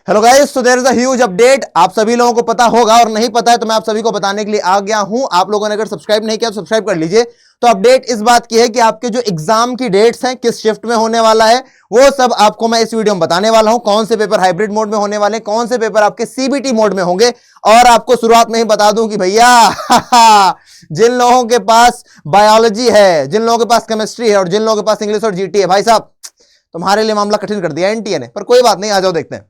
Hello guys, so there is a huge update. आप सभी लोगों को पता होगा और नहीं पता है तो मैं आप सभी को बताने के लिए आ गया हूं। आप लोगों ने अगर सब्सक्राइब नहीं किया तो सब्सक्राइब कर लीजिए। तो अपडेट इस बात की है कि आपके जो एग्जाम की डेट्स हैं, किस शिफ्ट में होने वाला है, वो सब आपको मैं इस वीडियो में बताने वाला हूं। कौन से पेपर हाइब्रिड मोड में होने वाले, कौन से पेपर आपके सीबीटी मोड में होंगे। और आपको शुरुआत में ही बता दूं कि भैया जिन लोगों के पास बायोलॉजी है, जिन लोगों के पास केमिस्ट्री है और जिन लोगों के पास इंग्लिश और जीटी है, भाई साहब तुम्हारे लिए मामला कठिन कर दिया एनटीए ने। पर कोई बात नहीं, आ जाओ देखते हैं।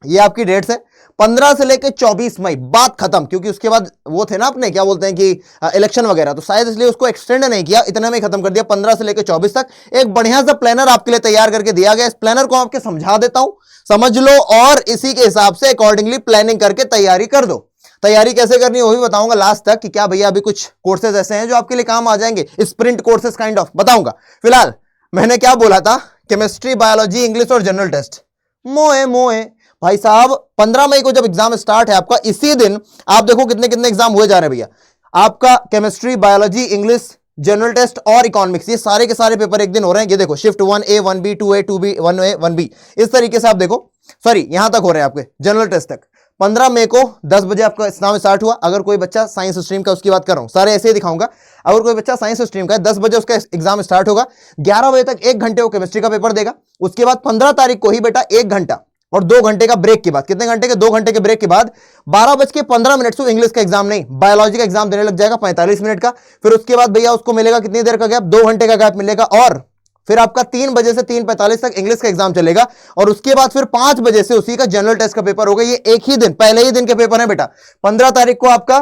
ये आपकी डेट्स है 15 से लेकर 24 मई, बात खत्म। क्योंकि उसके बाद वो थे ना अपने क्या बोलते हैं कि इलेक्शन वगैरह, तो शायद इसलिए उसको एक्सटेंड नहीं किया, इतने में ही खत्म कर दिया। 15 से लेकर 24 तक एक बढ़िया सा प्लानर आपके लिए तैयार करके दिया गया। इस प्लानर को आपके समझा देता हूं, समझ लो और इसी के हिसाब से अकॉर्डिंगली प्लानिंग करके तैयारी कर दो। तैयारी कैसे करनी है वो भी बताऊंगा लास्ट तक कि क्या भैया अभी कुछ कोर्सेज ऐसे हैं जो आपके लिए काम आ जाएंगे, स्प्रिंट कोर्सेज काइंड ऑफ बताऊंगा। फिलहाल मैंने क्या बोला था, केमिस्ट्री, बायोलॉजी, इंग्लिश और जनरल टेस्ट। मोए मोए भाई साहब 15 मई को जब एग्जाम स्टार्ट है आपका, इसी दिन आप देखो कितने कितने एग्जाम हुए जा रहे हैं भैया। आपका chemistry, biology, English, general test और इकोनॉमिक्स, ये सारे के सारे पेपर एक दिन हो रहे हैं। ये देखो shift 1A 1B 2A 2B 1A 1B, इस तरीके से आप देखो, सॉरी यहां तक हो रहे हैं आपके जनरल टेस्ट तक। 15 मई को 10 बजे आपका एग्जाम स्टार्ट हुआ। अगर कोई बच्चा साइंस स्ट्रीम का, उसकी बात कर रहा हूं, सारे ऐसे ही दिखाऊंगा। अगर कोई बच्चा साइंस स्ट्रीम का है, 10 बजे उसका एग्जाम स्टार्ट होगा। 11 बजे तक 1 घंटे वो केमिस्ट्री का पेपर देगा। उसके बाद 15 तारीख को ही बेटा 1 घंटा और 2 घंटे का ब्रेक के बाद, कितने घंटे के, 2 घंटे के ब्रेक के बाद 12:15 से इंग्लिश का एग्जाम नहीं, बायोलॉजी का एग्जाम देने लग जाएगा 45 मिनट का। फिर उसके बाद भैया उसको मिलेगा कितनी देर का गैप, 2 घंटे का गैप मिलेगा। और फिर आपका 3 बजे से 3:45 तक इंग्लिश का एग्जाम चलेगा। और उसके बाद फिर 5 बजे से उसी का जनरल टेस्ट का पेपर होगा। ये एक ही दिन, पहले ही दिन के पेपर है बेटा। 15 तारीख को आपका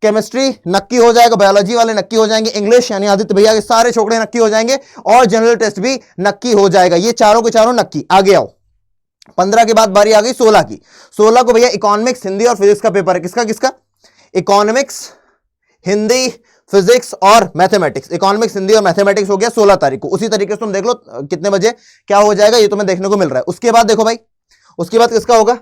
केमिस्ट्री नक्की हो जाएगा, बायोलॉजी वाले नक्की हो जाएंगे, इंग्लिश यानी आदित्य भैया के सारे छोकरे नक्की हो जाएंगे और जनरल टेस्ट भी नक्की हो जाएगा। ये चारों के चारों नक्की। आगे आओ, 15 के बाद बारी आ गई 16 की। 16 को भैया इकोनॉमिक्स, हिंदी और फिजिक्स का पेपर है। किसका किसका? इकोनॉमिक्स, हिंदी, फिजिक्स और मैथमेटिक्स। इकोनॉमिक्स, हिंदी और मैथमेटिक्स हो गया 16 तारीख को। उसी तरीके से तुम देख लो कितने बजे क्या हो जाएगा, ये तुम्हें देखने को मिल रहा है। उसके बाद देखो भाई, उसके बाद किसका होगा,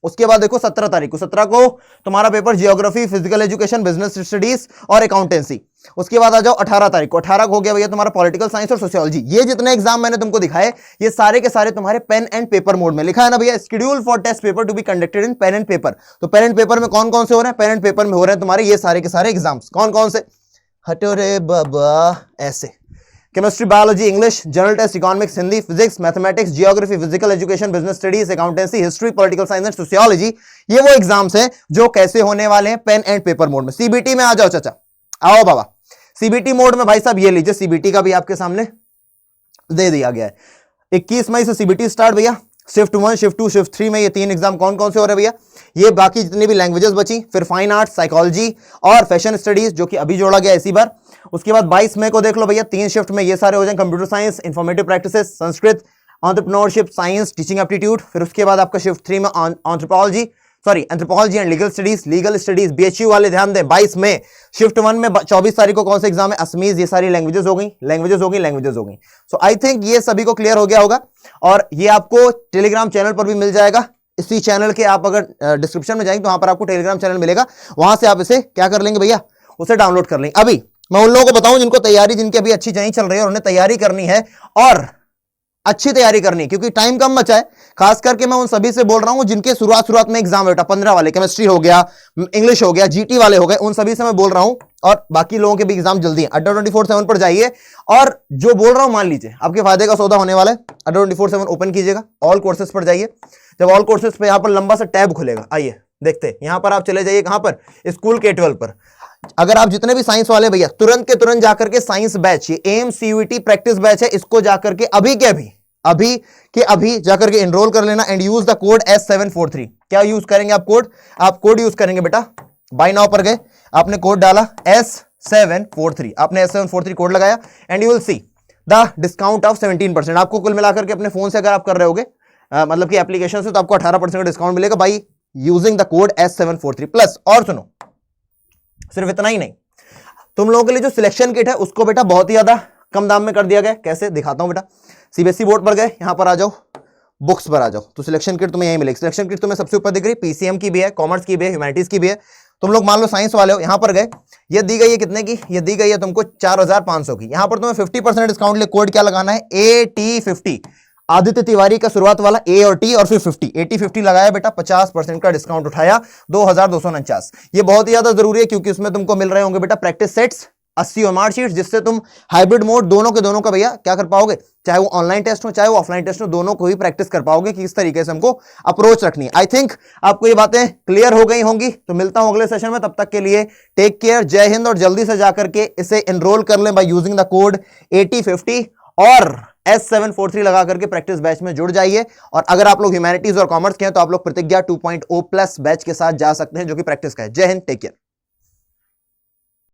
उसके बाद देखो 17 तारीख को। 17 को तुम्हारा paper geography, physical education, business studies और अकाउंटेंसी। उसके बाद आ जाओ 18 तारीख को। 18 को हो गया भैया तुम्हारा पॉलिटिकल साइंस और सोशियोलॉजी। ये जितने एग्जाम मैंने तुमको दिखाए, ये सारे के सारे तुम्हारे पेन एंड पेपर मोड में लिखा है ना भैया, schedule for test paper to be conducted in pen and paper. तो पेन एंड पेपर में कौन कौन से हो रहे हैं? पेन एंड पेपर में हो रहे हैं तुम्हारे ये सारे के सारे एग्जाम्स। कौन कौन से? हटो रे बाबा, ऐसे chemistry, biology, English, general test, economics, Hindi, physics, mathematics, geography, physical education, business studies, accountancy, history, political science and sociology. ये वो एग्जाम्स हैं जो कैसे होने वाले हैं, पेन एंड पेपर मोड में। सीबीटी में आ जाओ चाचा, आओ बाबा। सीबीटी मोड में भाई साहब ये लीजिए, सीबीटी का भी आपके सामने दे दिया गया है। 21 मई से सीबीटी स्टार्ट भैया। शिफ्ट 1, शिफ्ट 2, शिफ्ट 3 में ये 3 एग्जाम कौन कौन से हो रहे हैं भैया? ये बाकी जितनी भी लैंग्वेजेस बची, फिर फाइन आर्ट्स, साइकोलॉजी और फैशन स्टडीज, जो कि अभी जोड़ा गया इसी बार। उसके बाद 22 मई को देख लो भैया, 3 शिफ्ट में ये सारे हो जाएंगे, computer science, informative practices, Sanskrit, entrepreneurship, science, teaching aptitude. फिर उसके बाद आपका शिफ्ट 3 में anthropology and legal studies BHU वाले ध्यान दें। 22 में शिफ्ट 1 में 24 तारीख को कौन सा एग्जाम है? असमीज। ये सारी लैंग्वेजेस हो गई। सो आई थिंक ये सभी को क्लियर हो गया होगा। और ये आपको टेलीग्राम चैनल पर भी मिल जाएगा। इसी चैनल के आप अगर डिस्क्रिप्शन में जाएंगे तो वहां पर आपको टेलीग्राम चैनल मिलेगा, वहां से आप इसे क्या कर लेंगे भैया, उसे डाउनलोड कर लेंगे। अभी मैं उन लोगों को बताऊं जिनको तैयारी, जिनकी अभी अच्छी नहीं चल रही है और उन्हें तैयारी करनी है और अच्छी तैयारी करनी है, क्योंकि टाइम कम बचा है। खास करके मैं उन सभी से बोल रहा हूं जिनके शुरुआत में एग्जाम बेटा 15 वाले, केमिस्ट्री हो गया, इंग्लिश हो गया, जीटी वाले हो गए, उन सभी से मैं बोल रहा हूं। और बाकी लोगों के भी एग्जाम जल्दी है। अड्डा 24/7 पर जाइए और जो बोल रहा हूं मान लीजिए आपके फायदे का सौदा होने वाला है। अड्डा 24/7 ओपन कीजिएगा, ऑल कोर्सेज पर जाइए। जब ऑल कोर्सेज पे यहां पर लंबा सा टैब खुलेगा, आइए देखते हैं। यहां पर आप चले जाइए, कहां पर? स्कूल K-12 पर। अगर आप जितने भी साइंस वाले भैया, तुरंत के तुरंत जाकर के साइंस बैच, ये एम सीयूईटी प्रैक्टिस बैच है, इसको जाकर के अभी जाकर के एनरोल कर लेना and use the code S743। क्या यूज करेंगे आप? कोड यूज करेंगे बेटा। बाय नाउ पर गए, आपने कोड डाला S743, आपने S743 कोड लगाया and you will see the discount of 17%। आपको कुल मिलाकर के अपने फोन से अगर आप कर रहे होगे, मतलब कि एप्लीकेशन से, तो आपको 18% का डिस्काउंट मिलेगा by using the code S743 plus. और सुनो, सिर्फ इतना ही नहीं, तुम लोगों के लिए जो सिलेक्शन किट है उसको बेटा बहुत ही ज्यादा कम दाम में कर दिया गया। कैसे दिखाता हूं बेटा। सीबीएसई बोर्ड पर गए, यहां पर आ जाओ, बुक्स पर आ जाओ, तो सिलेक्शन किट तुम्हें यही मिलेगी। सिलेक्शन किट तुम्हें सबसे ऊपर दिख रही, पीसीएम की भी है, कॉमर्स की भी है, ह्यूमैनिटीज की भी है। तुम लोग मान लो साइंस वाले हो, यहां पर गए, ये दी गई है कितने की? ये दी गई है तुमको 4500 की। यहां पर तुम्हें 50% डिस्काउंट लिए कोड क्या लगाना है? AT50। आदित्य तिवारी का शुरुआत वाला ए और टी और फिर 50 80-50 लगाया बेटा, 50% का डिस्काउंट उठाया 2249। ये बहुत ही ज्यादा जरूरी है क्योंकि उसमें तुमको मिल रहे होंगे बेटा प्रैक्टिस सेट्स 80 ओएमआर शीट्स, जिससे तुम हाइब्रिड मोड दोनों के दोनों का भैया क्या कर पाओगे, चाहे वो ऑनलाइन टेस्ट हो चाहे वो ऑफलाइन टेस्ट हो, दोनों को ही प्रैक्टिस कर पाओगे कि इस तरीके से हमको अप्रोच रखनी है। आई थिंक आपको ये बातें क्लियर हो गई होंगी, तो मिलता हूं अगले सेशन में, तब तक के लिए टेक केयर, जय हिंद, और जल्दी से जाकर के इसे एनरोल कर लें बाय यूजिंग द कोड 8050 और S743 लगा करके प्रैक्टिस बैच में जुड़ जाइए। और अगर आप लोग ह्यूमैनिटीज और कॉमर्स के हैं तो आप लोग प्रतिज्ञा 2.0 प्लस बैच के साथ जा सकते हैं जो कि प्रैक्टिस का है। जय हिंद, टेक केयर।